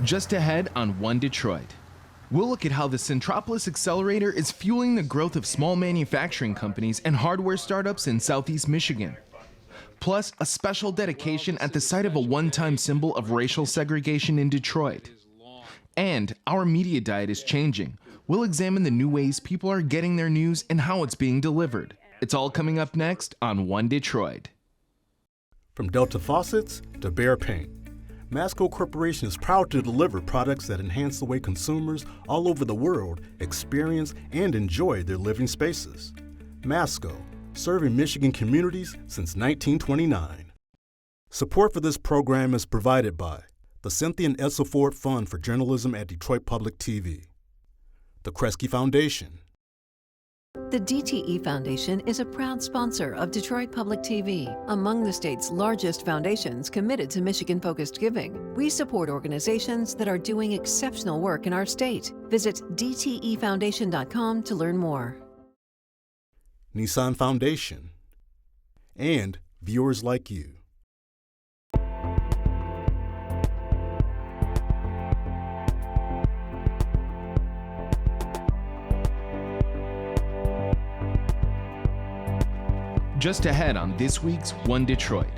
Just ahead on One Detroit, we'll look at how the Centrepolis Accelerator is fueling the growth of small manufacturing companies and hardware startups in Southeast Michigan. Plus, a special dedication at the site of a one-time symbol of racial segregation in Detroit. And our media diet is changing. We'll examine the new ways people are getting their news and how it's being delivered. It's all coming up next on One Detroit. From Delta faucets to Behr paint, Masco Corporation is proud to deliver products that enhance the way consumers all over the world experience and enjoy their living spaces. Masco, serving Michigan communities since 1929. Support for this program is provided by the Cynthia and Edsel Ford Fund for Journalism at Detroit Public TV, the Kresge Foundation. The DTE Foundation is a proud sponsor of Detroit Public TV, among the state's largest foundations committed to Michigan-focused giving. We support organizations that are doing exceptional work in our state. Visit dtefoundation.com to learn more. Nissan Foundation, and viewers like you. Just ahead on this week's One Detroit.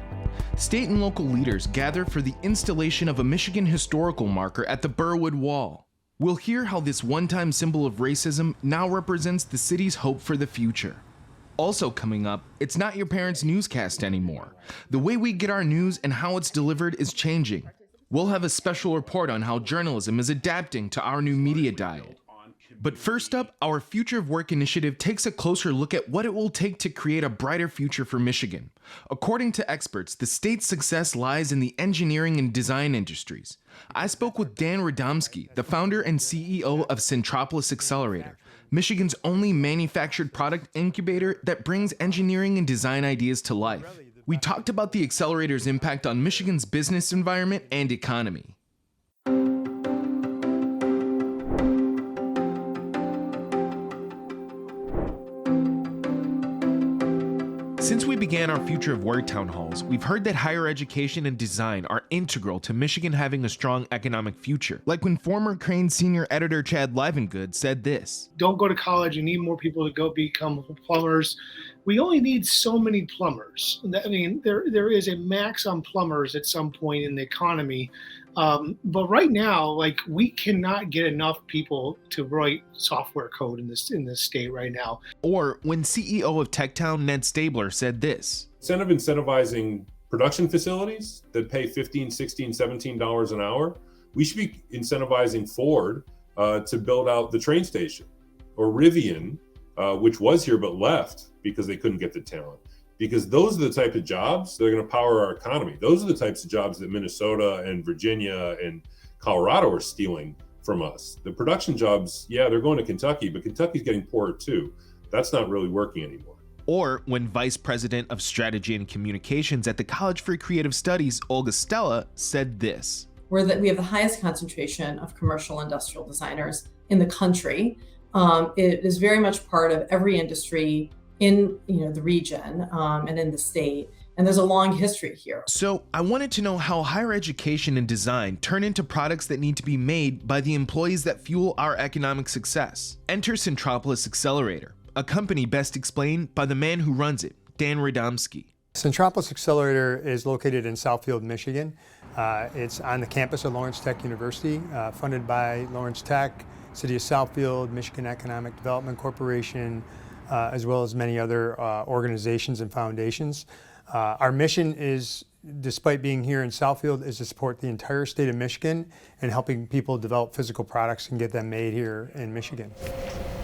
State and local leaders gather for the installation of a Michigan historical marker at the Birwood Wall. We'll hear how this one-time symbol of racism now represents the city's hope for the future. Also coming up, it's not your parents' newscast anymore. The way we get our news and how it's delivered is changing. We'll have a special report on how journalism is adapting to our new media diet. But first up, our Future of Work initiative takes a closer look at what it will take to create a brighter future for Michigan. According to experts, the state's success lies in the engineering and design industries. I spoke with Dan Radomski, the founder and CEO of Centrepolis Accelerator, Michigan's only manufactured product incubator that brings engineering and design ideas to life. We talked about the accelerator's impact on Michigan's business environment and economy. Since we began our Future of Work town halls, we've heard that higher education and design are integral to Michigan having a strong economic future. Like when former Crane senior editor Chad Livengood said this: "Don't go to college, you need more people to go become plumbers. We only need so many plumbers. I mean, there is a max on plumbers at some point in the economy. But right now, like, we cannot get enough people to write software code in this state right now." Or when CEO of TechTown Ned Stabler said this: incentivizing production facilities that pay $15, $16, $17 an hour. We should be incentivizing Ford to build out the train station, or Rivian, which was here but left because they couldn't get the talent. Because those are the type of jobs that are going to power our economy. Those are the types of jobs that Minnesota and Virginia and Colorado are stealing from us. The production jobs, yeah, they're going to Kentucky, but Kentucky's getting poorer too. That's not really working anymore. Or when Vice President of Strategy and Communications at the College for Creative Studies, Olga Stella, said this: we have the highest concentration of commercial industrial designers in the country. It is very much part of every industry in the region and in the state, and there's a long history here. So I wanted to know how higher education and design turn into products that need to be made by the employees that fuel our economic success. Enter Centrepolis Accelerator, a company best explained by the man who runs it, Dan Radomski. Centrepolis Accelerator is located in Southfield, Michigan. It's on the campus of Lawrence Tech University, funded by Lawrence Tech, City of Southfield, Michigan Economic Development Corporation, as well as many other organizations and foundations. Our mission is, despite being here in Southfield, is to support the entire state of Michigan and helping people develop physical products and get them made here in Michigan.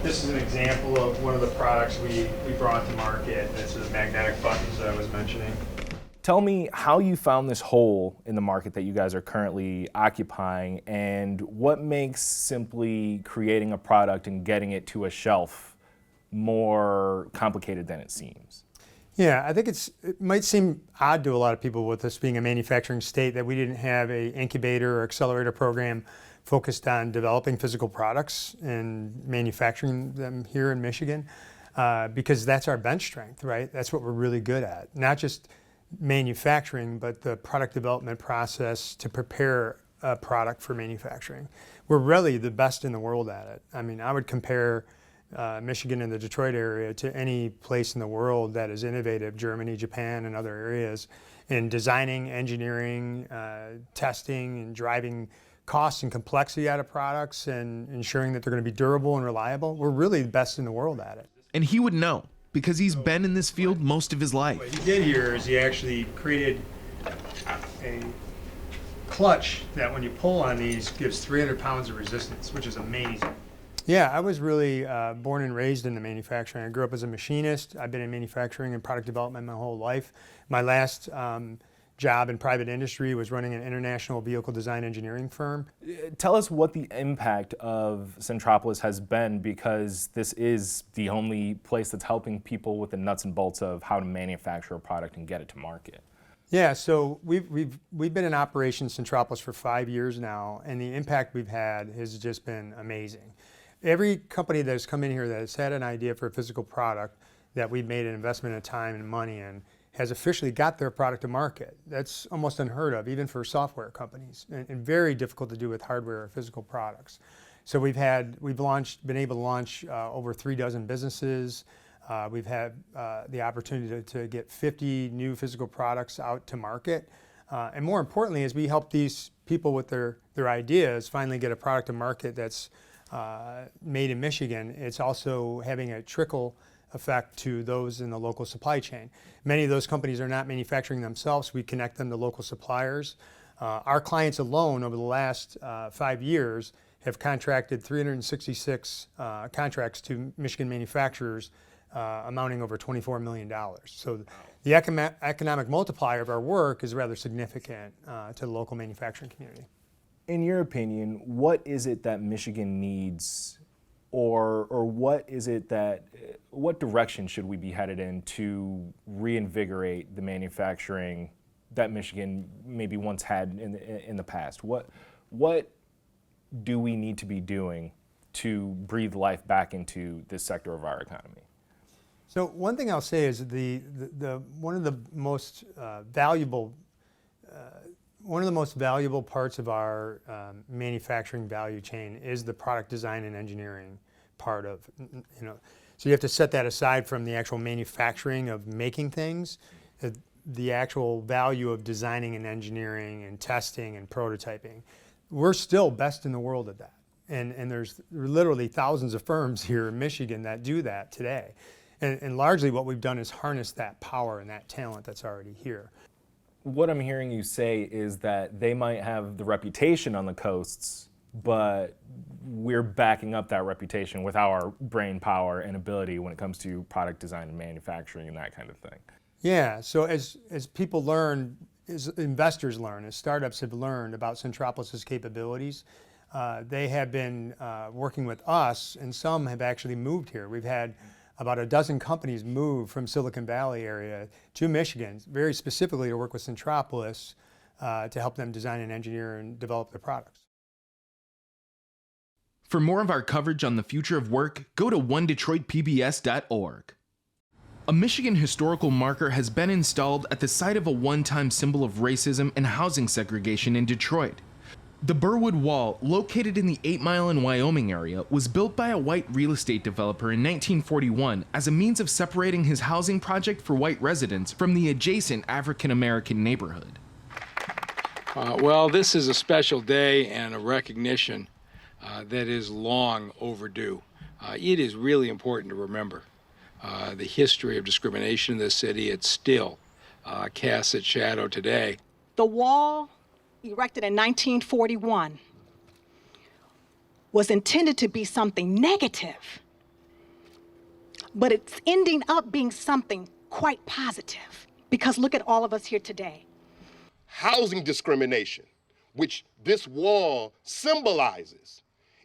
This is an example of one of the products we brought to market. This is magnetic buttons that I was mentioning. Tell me how you found this hole in the market that you guys are currently occupying, and what makes simply creating a product and getting it to a shelf more complicated than it seems. Yeah, I think it might seem odd to a lot of people with us being a manufacturing state that we didn't have an incubator or accelerator program focused on developing physical products and manufacturing them here in Michigan, because that's our bench strength, right? That's what we're really good at. Not just manufacturing, but the product development process to prepare a product for manufacturing. We're really the best in the world at it. I mean, I would compare Michigan and the Detroit area to any place in the world that is innovative, Germany, Japan, and other areas, in designing, engineering, testing, and driving costs and complexity out of products and ensuring that they're going to be durable and reliable. We're really the best in the world at it. And he would know, because he's been in this field most of his life. What he did here is he actually created a clutch that when you pull on these gives 300 pounds of resistance, which is amazing. Yeah, I was really born and raised in the manufacturing. I grew up as a machinist. I've been in manufacturing and product development my whole life. My last job in private industry was running an international vehicle design engineering firm. Tell us what the impact of Centrepolis has been, because this is the only place that's helping people with the nuts and bolts of how to manufacture a product and get it to market. Yeah, so we've been in operation Centrepolis for 5 years now, and the impact we've had has just been amazing. Every company that has come in here that has had an idea for a physical product that we've made an investment of time and money in has officially got their product to market. That's almost unheard of, even for software companies, and very difficult to do with hardware or physical products. So we've been able to launch over 36 businesses. We've had the opportunity to get 50 new physical products out to market. And more importantly, as we help these people with their ideas finally get a product to market that's made in Michigan, it's also having a trickle effect to those in the local supply chain. Many of those companies are not manufacturing themselves. We connect them to local suppliers. Our clients alone over the last 5 years have contracted 366 contracts to Michigan manufacturers amounting over $24 million. So the economic multiplier of our work is rather significant to the local manufacturing community. In your opinion, what is it that Michigan needs, or what direction should we be headed in to reinvigorate the manufacturing that Michigan maybe once had in the past? What do we need to be doing to breathe life back into this sector of our economy? So one thing I'll say is one of the most valuable parts of our manufacturing value chain is the product design and engineering part of, so you have to set that aside from the actual manufacturing of making things, the actual value of designing and engineering and testing and prototyping. We're still best in the world at that. And there's literally thousands of firms here in Michigan that do that today. And largely what we've done is harness that power and that talent that's already here. What I'm hearing you say is that they might have the reputation on the coasts, but we're backing up that reputation with our brain power and ability when it comes to product design and manufacturing and that kind of thing. Yeah, so as people learn, as investors learn, as startups have learned about Centrepolis' capabilities, they have been working with us, and some have actually moved here. We've had about a dozen companies move from Silicon Valley area to Michigan, very specifically to work with Centrepolis to help them design and engineer and develop their products. For more of our coverage on the future of work, go to onedetroitpbs.org. A Michigan historical marker has been installed at the site of a one-time symbol of racism and housing segregation in Detroit. The Birwood Wall, located in the 8 Mile in Wyoming area, was built by a white real estate developer in 1941 as a means of separating his housing project for white residents from the adjacent African American neighborhood. Well, this is a special day and a recognition that is long overdue. It is really important to remember the history of discrimination in this city. It still casts its shadow today. The wall, erected in 1941, was intended to be something negative, but it's ending up being something quite positive, because look at all of us here today. Housing discrimination, which this wall symbolizes,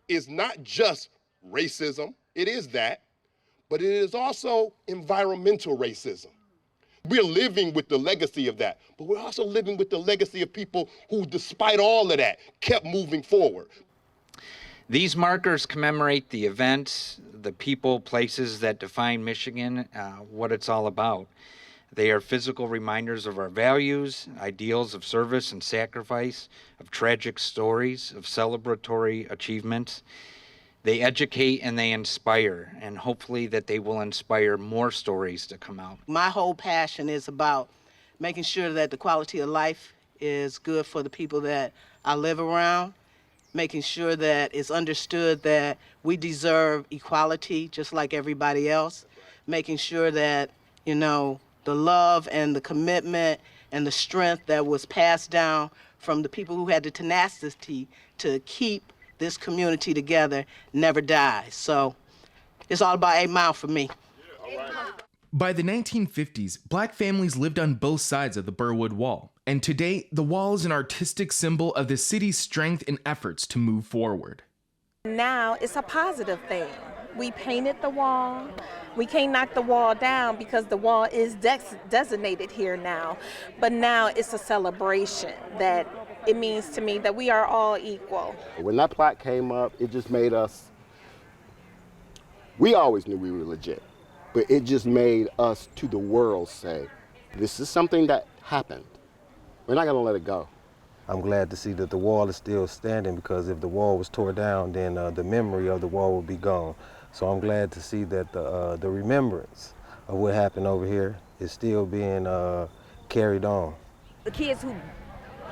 is not just racism, it is that, but it is also environmental racism. We're living with the legacy of that, but we're also living with the legacy of people who, despite all of that, kept moving forward. These markers commemorate the events, the people, places that define Michigan, what it's all about. They are physical reminders of our values, ideals of service and sacrifice, of tragic stories, of celebratory achievements. They educate and they inspire, and hopefully that they will inspire more stories to come out. My whole passion is about making sure that the quality of life is good for the people that I live around, making sure that it's understood that we deserve equality just like everybody else, making sure that, you know, the love and the commitment and the strength that was passed down from the people who had the tenacity to keep this community together never dies. So it's all about 8 Mile for me. By the 1950s, Black families lived on both sides of the Birwood Wall, and today the wall is an artistic symbol of the city's strength and efforts to move forward. Now it's a positive thing. We painted the wall. We can't knock the wall down because the wall is designated here now, but now it's a celebration that it means to me that we are all equal. When that plaque came up, it just made us, we always knew we were legit, but it just made us to the world say, this is something that happened. We're not gonna let it go. I'm glad to see that the wall is still standing, because if the wall was tore down, then the memory of the wall would be gone. So I'm glad to see that the remembrance of what happened over here is still being carried on. The kids who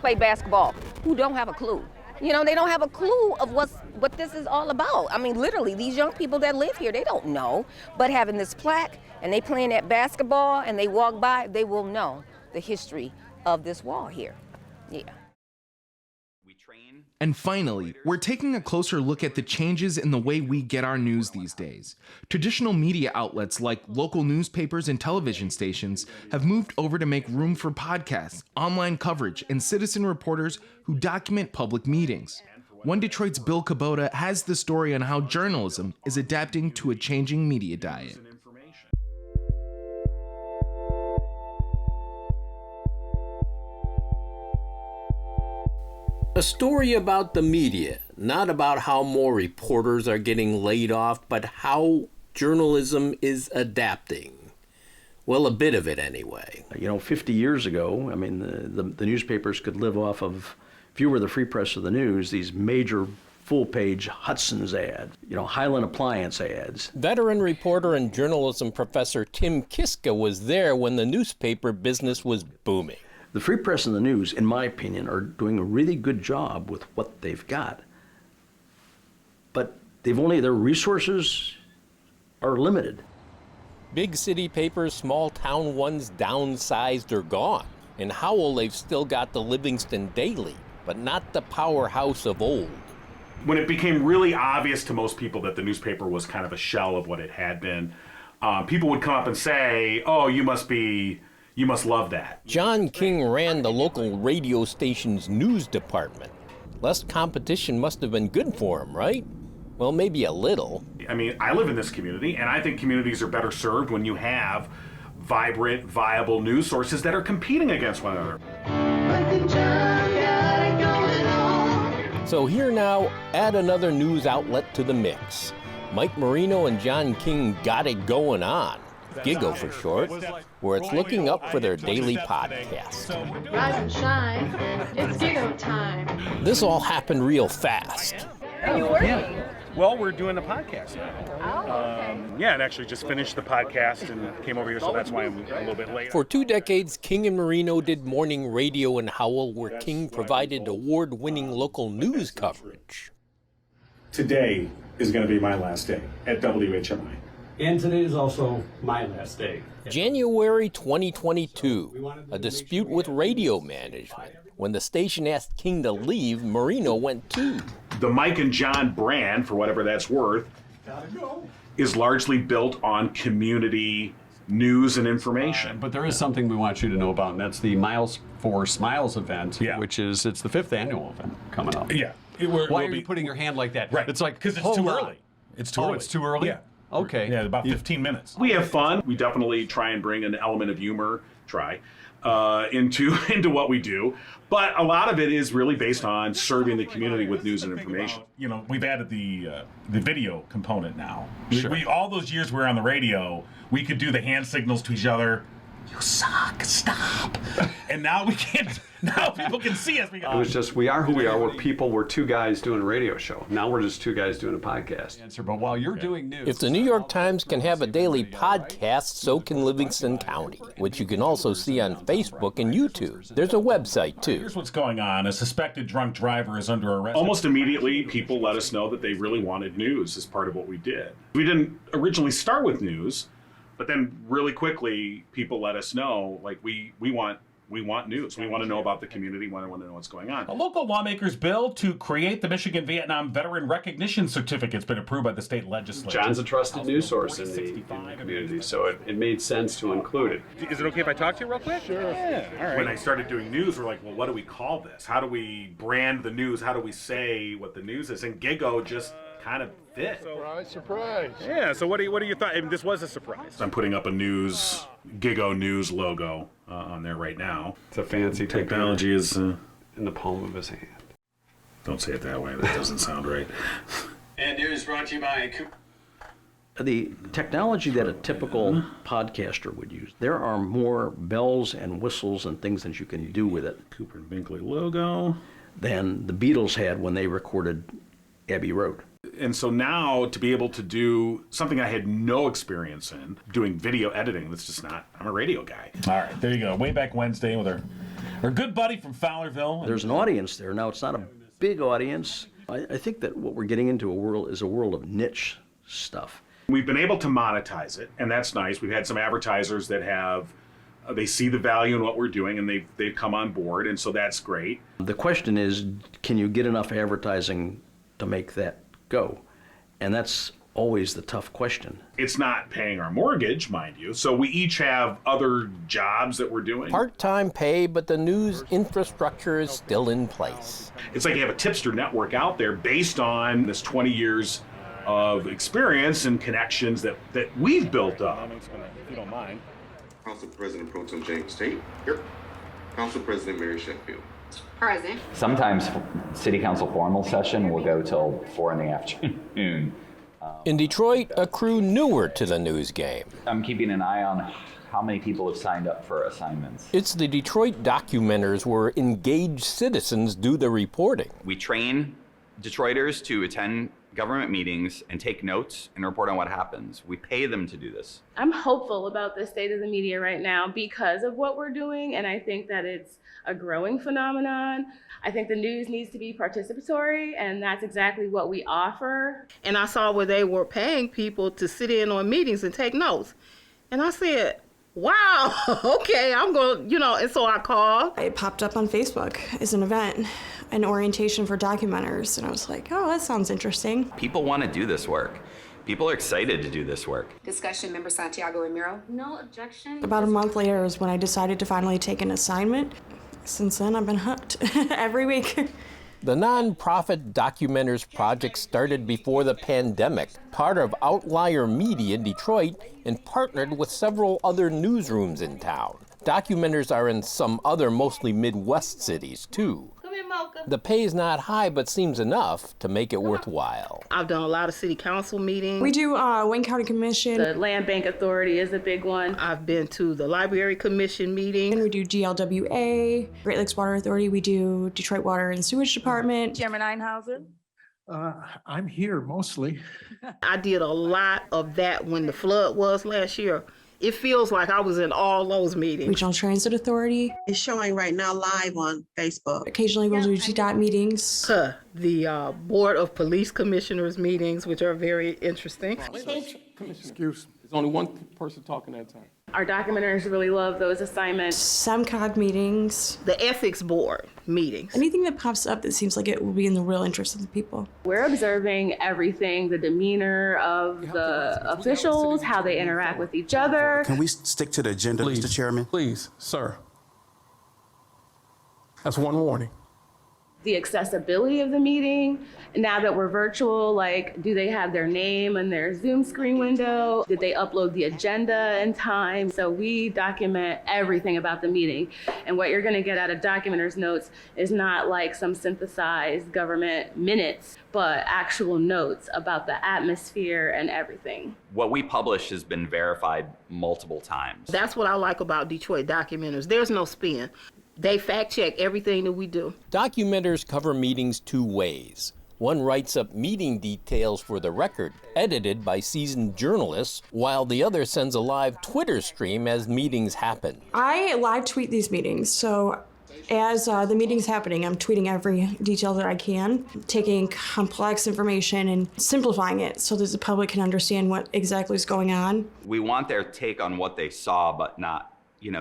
play basketball, who don't have a clue. You know, they don't have a clue of what this is all about. I mean, literally, these young people that live here, they don't know. But having this plaque and they playing that basketball and they walk by, they will know the history of this wall here. Yeah. And finally, we're taking a closer look at the changes in the way we get our news these days. Traditional media outlets like local newspapers and television stations have moved over to make room for podcasts, online coverage, and citizen reporters who document public meetings. One Detroit's Bill Kubota has the story on how journalism is adapting to a changing media diet. A story about the media, not about how more reporters are getting laid off, but how journalism is adapting. Well, a bit of it anyway. You know, 50 years ago, I mean, the newspapers could live off of, if you were the Free Press of the News, these major full-page Hudson's ads, you know, Highland Appliance ads. Veteran reporter and journalism professor Tim Kiska was there when the newspaper business was booming. The Free Press and the News, in my opinion, are doing a really good job with what they've got. But their resources are limited. Big city papers, small town ones downsized or gone. In Howell, they've still got the Livingston Daily, but not the powerhouse of old. When it became really obvious to most people that the newspaper was kind of a shell of what it had been, people would come up and say, oh, you must love that. John King ran the local radio station's news department. Less competition must have been good for him, right? Well, maybe a little. I mean, I live in this community, and I think communities are better served when you have vibrant, viable news sources that are competing against one another. So here now, add another news outlet to the mix. Mike Marino and John King got it going on. Giggle for short, where it's looking up for their daily podcast. Rise and shine, it's Giggle time. This all happened real fast. Are you working? Yeah. Well, we're doing a podcast now. Oh, okay. Yeah, and actually just finished the podcast and came over here, so that's why I'm a little bit late. For 2 decades, King and Marino did morning radio in Howell, where King provided award-winning local news coverage. Today is going to be my last day at WHMI. And today is also my last day. January 2022, a dispute with radio management. When the station asked King to leave, Marino went too. The Mike and John brand, for whatever that's worth, is largely built on community news and information. But there is something we want you to know about, and that's the Miles for Smiles event, which is, it's the 5th annual event coming up. Yeah. Why are you putting your hand like that? Right. It's like, because it's too early. It's too early. It's too early? Yeah. Okay. Yeah, about 15 minutes. We have fun. We definitely try and bring an element of humor, into what we do. But a lot of it is really based on serving the community with news and information. You know, we've added the video component now. Sure. All those years we were on the radio, we could do the hand signals to each other You suck. Stop. And now we can't. Now people can see us. It was just, we are who we are. We're two guys doing a radio show. Now we're just two guys doing a podcast. But while you're doing news, If the New York Times can have a daily podcast, so can Livingston County, which you can also see on Facebook and YouTube. There's a website, too. Here's what's going on. A suspected drunk driver is under arrest. Almost immediately, people let us know that they really wanted news as part of what we did. We didn't originally start with news, but then really quickly, people let us know, like, we want news. We want to know about the community. We want to know what's going on. A local lawmaker's bill to create the Michigan Vietnam Veteran Recognition Certificate has been approved by the state legislature. John's a trusted news source in the community, so it made sense to include it. Is it okay if I talk to you real quick? Sure. Yeah, all right. When I started doing news, we're like, well, what do we call this? How do we brand the news? How do we say what the news is? And Gigo just kind of fit. Surprise. Yeah, so what are your thoughts? I mean, this was a surprise. I'm putting up a Gigo News logo on there right now. It's a fancy technology is in the palm of his hand. Don't say it that way. That doesn't sound right. And news brought to you by The technology that a typical podcaster would use, there are more bells and whistles and things that you can do with it. Cooper and Binkley logo. Than the Beatles had when they recorded Abbey Road. And so now to be able to do something I had no experience in, doing video editing, that's just not, I'm a radio guy. All right, there you go. Way back Wednesday with our good buddy from Fowlerville. There's an audience there. Now, it's not a big audience. I think that what we're getting into is a world of niche stuff. We've been able to monetize it, and that's nice. We've had some advertisers that they see the value in what we're doing, and they've come on board, and so that's great. The question is, can you get enough advertising to make that go? And that's always the tough question. It's not paying our mortgage, mind you, so we each have other jobs that we're doing. Part-time pay, but the news infrastructure is still in place. It's like you have a tipster network out there based on this 20 years of experience and connections that we've built up. If you don't mind. Council President Pro Tem James Tate. Here. Council President Mary Sheffield. Present. Sometimes city council formal session will go till 4 in the afternoon. In Detroit, a crew newer to the news game. I'm keeping an eye on how many people have signed up for assignments. It's the Detroit Documenters where engaged citizens do the reporting. We train Detroiters to attend government meetings and take notes and report on what happens. We pay them to do this. I'm hopeful about the state of the media right now because of what we're doing, and I think that it's a growing phenomenon. I think the news needs to be participatory, and that's exactly what we offer. And I saw where they were paying people to sit in on meetings and take notes. And I said, wow, okay, I'm going, and so I called. It popped up on Facebook as an event, an orientation for documenters, and I was like, oh, that sounds interesting. People want to do this work. People are excited to do this work. Discussion, Member Santiago Ramiro. No objection. About a month later is when I decided to finally take an assignment. Since then, I've been hooked every week. The nonprofit Documenters Project started before the pandemic, part of Outlier Media in Detroit, and partnered with several other newsrooms in town. Documenters are in some other mostly Midwest cities, too. The pay is not high, but seems enough to make it worthwhile. I've done a lot of city council meetings. We do Wayne County Commission. The Land Bank Authority is a big one. I've been to the Library Commission meeting. And we do GLWA, Great Lakes Water Authority. We do Detroit Water and Sewage Department. Chairman Einhausen. I'm here mostly. I did a lot of that when the flood was last year. It feels like I was in all those meetings. Regional Transit Authority. It's showing right now live on Facebook. Occasionally we'll do GDOT meetings. The Board of Police Commissioners meetings, which are very interesting. Excuse me. There's only one person talking at a time. Our documenters really love those assignments. SEMCOG meetings. The Ethics Board meetings. Anything that pops up that seems like it will be in the real interest of the people. We're observing everything, the demeanor of the officials, how they interact with each other. Can we stick to the agenda, Please, Mr. Chairman? Please, sir. That's one warning. the accessibility of the meeting. Now that we're virtual, like, do they have their name and their Zoom screen window? Did they upload the agenda in time? So we document everything about the meeting. And what you're gonna get out of documenters' notes is not like some synthesized government minutes, but actual notes about the atmosphere and everything. What we publish has been verified multiple times. That's what I like about Detroit documenters. There's no spin. They fact check everything that we do. Documenters cover meetings two ways. One writes up meeting details for the record, edited by seasoned journalists, while the other sends a live Twitter stream as meetings happen. I live tweet these meetings, so as the meeting's happening, I'm tweeting every detail that I can, taking complex information and simplifying it so that the public can understand what exactly is going on. We want their take on what they saw, but not,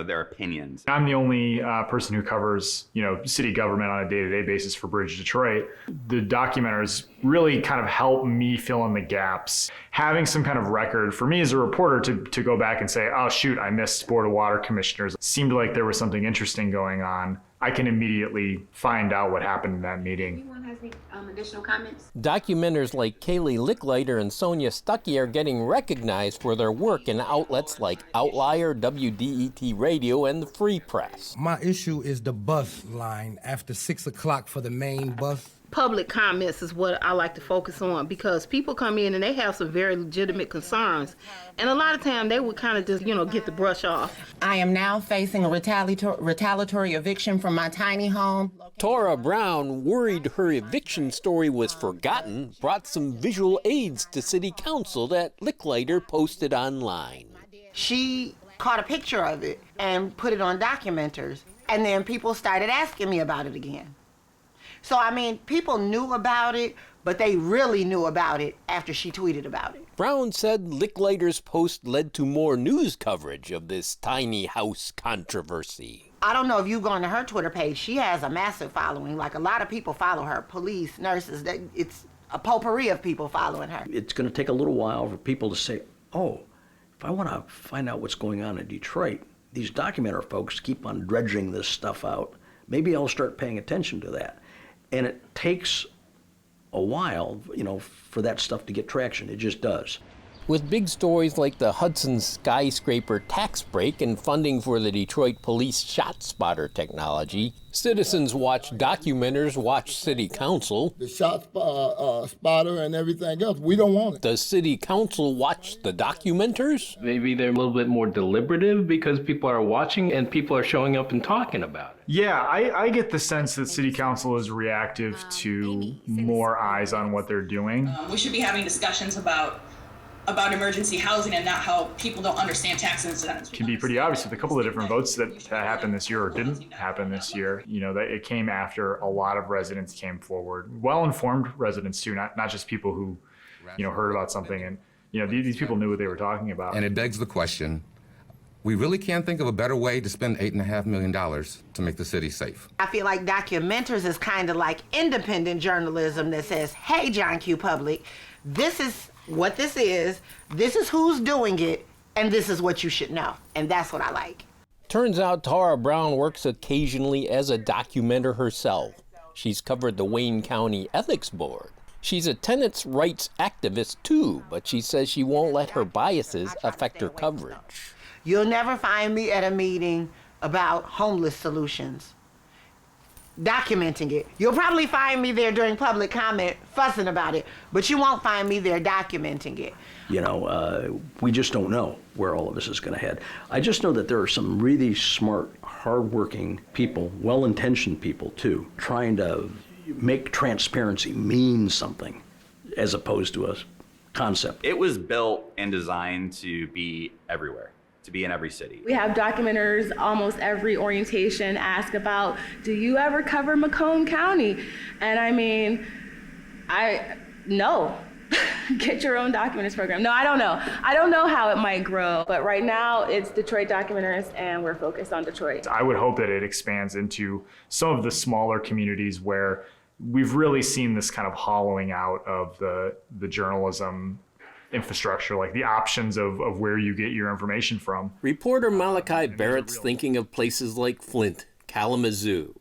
their opinions. I'm the only person who covers, city government on a day-to-day basis for Bridge Detroit. The documenters really kind of help me fill in the gaps. Having some kind of record for me as a reporter to go back and say, oh shoot, I missed Board of Water Commissioners. It seemed like there was something interesting going on. I can immediately find out what happened in that meeting. Anyone has any additional comments? Documenters like Kaylee Licklider and Sonia Stuckey are getting recognized for their work in outlets like Outlier, WDET Radio, and the Free Press. My issue is the bus line after 6 o'clock for the main bus. Public comments is what I like to focus on because people come in and they have some very legitimate concerns. And a lot of time they would kind of just, get the brush off. I am now facing a retaliatory eviction from my tiny home. Tora Brown, worried her eviction story was forgotten, brought some visual aids to City Council that Licklider posted online. She caught a picture of it and put it on Documenters. And then people started asking me about it again. So, people knew about it, but they really knew about it after she tweeted about it. Brown said Licklider's post led to more news coverage of this tiny house controversy. I don't know if you've gone to her Twitter page. She has a massive following. Like, a lot of people follow her, police, nurses. It's a potpourri of people following her. It's going to take a little while for people to say, oh, if I want to find out what's going on in Detroit, these documenter folks keep on dredging this stuff out. Maybe I'll start paying attention to that. And it takes a while, for that stuff to get traction. It just does. With big stories like the Hudson skyscraper tax break and funding for the Detroit Police shot spotter technology, citizens watch documenters watch City Council. The shot spotter and everything else, we don't want it. Does City Council watch the documenters? Maybe they're a little bit more deliberative because people are watching and people are showing up and talking about it. Yeah, I get the sense that City Council is reactive to more eyes on what they're doing. We should be having discussions about emergency housing and not how people don't understand tax incentives. It can be pretty obvious with a couple of different votes that happened this year or didn't happen this year. That it came after a lot of residents came forward, well-informed residents too, not just people who, heard about something and, these people knew what they were talking about. And it begs the question, we really can't think of a better way to spend $8.5 million to make the city safe. I feel like Documenters is kind of like independent journalism that says, hey, John Q. Public, this is what this is who's doing it, and this is what you should know. And that's what I like. Turns out Tara Brown works occasionally as a documenter herself. She's covered the Wayne County Ethics Board. She's a tenants' rights activist too, but she says she won't let her biases affect her coverage. You'll never find me at a meeting about homeless solutions, documenting it. You'll probably find me there during public comment fussing about it, but you won't find me there documenting it. We just don't know where all of this is going to head. I just know that there are some really smart, hardworking people, well-intentioned people too, trying to make transparency mean something as opposed to a concept. It was built and designed to be everywhere, to be in every city. We have documenters almost every orientation ask about, do you ever cover Macomb County? And no. Get your own documenters program. No, I don't know. I don't know how it might grow, but right now it's Detroit Documenters and we're focused on Detroit. I would hope that it expands into some of the smaller communities where we've really seen this kind of hollowing out of the journalism infrastructure, like the options of where you get your information from. Reporter Malachi Barrett's thinking of places like Flint, Kalamazoo.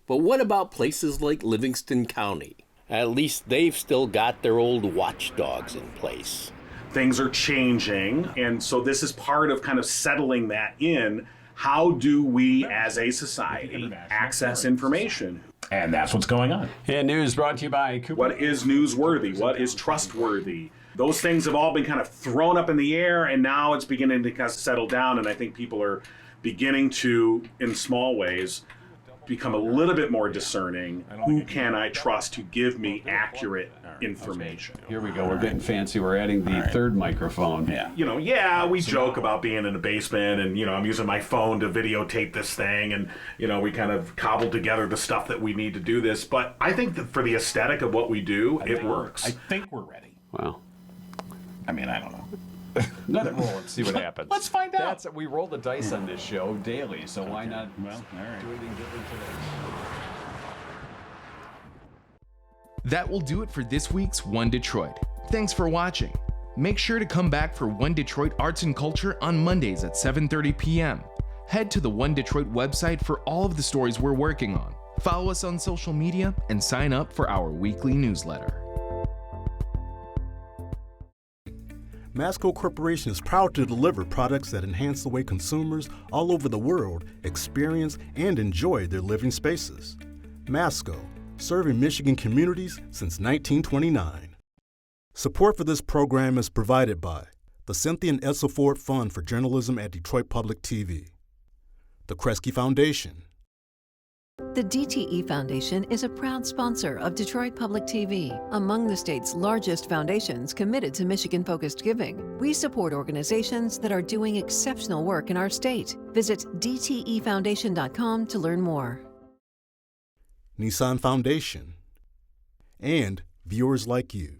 But what about places like Livingston County? At least they've still got their old watchdogs in place. Things are changing, and so this is part of kind of settling that in. How do we as a society access information? And that's what's going on. And news brought to you by Cooper. What is newsworthy? What is trustworthy? Those things have all been kind of thrown up in the air, and now it's beginning to kind of settle down, and I think people are beginning to, in small ways, become a little bit more discerning. Who can I trust to give me accurate information? Here we go. We're getting fancy. We're adding the third microphone. Yeah. We joke about being in a basement and, I'm using my phone to videotape this thing and, we kind of cobble together the stuff that we need to do this. But I think that for the aesthetic of what we do, it works. I think we're ready. Well, I mean, I don't know. Let's roll and see what happens. Let's find out. We roll the dice on this show daily, so why not do anything different today? That will do it for this week's One Detroit. Thanks for watching. Make sure to come back for One Detroit Arts and Culture on Mondays at 7:30 p.m. Head to the One Detroit website for all of the stories we're working on. Follow us on social media and sign up for our weekly newsletter. Masco Corporation is proud to deliver products that enhance the way consumers all over the world experience and enjoy their living spaces. Masco, serving Michigan communities since 1929. Support for this program is provided by the Cynthia and Edsel Ford Fund for Journalism at Detroit Public TV, the Kresge Foundation. The DTE Foundation is a proud sponsor of Detroit Public TV, among the state's largest foundations committed to Michigan-focused giving. We support organizations that are doing exceptional work in our state. Visit dtefoundation.com to learn more. Nissan Foundation, and viewers like you.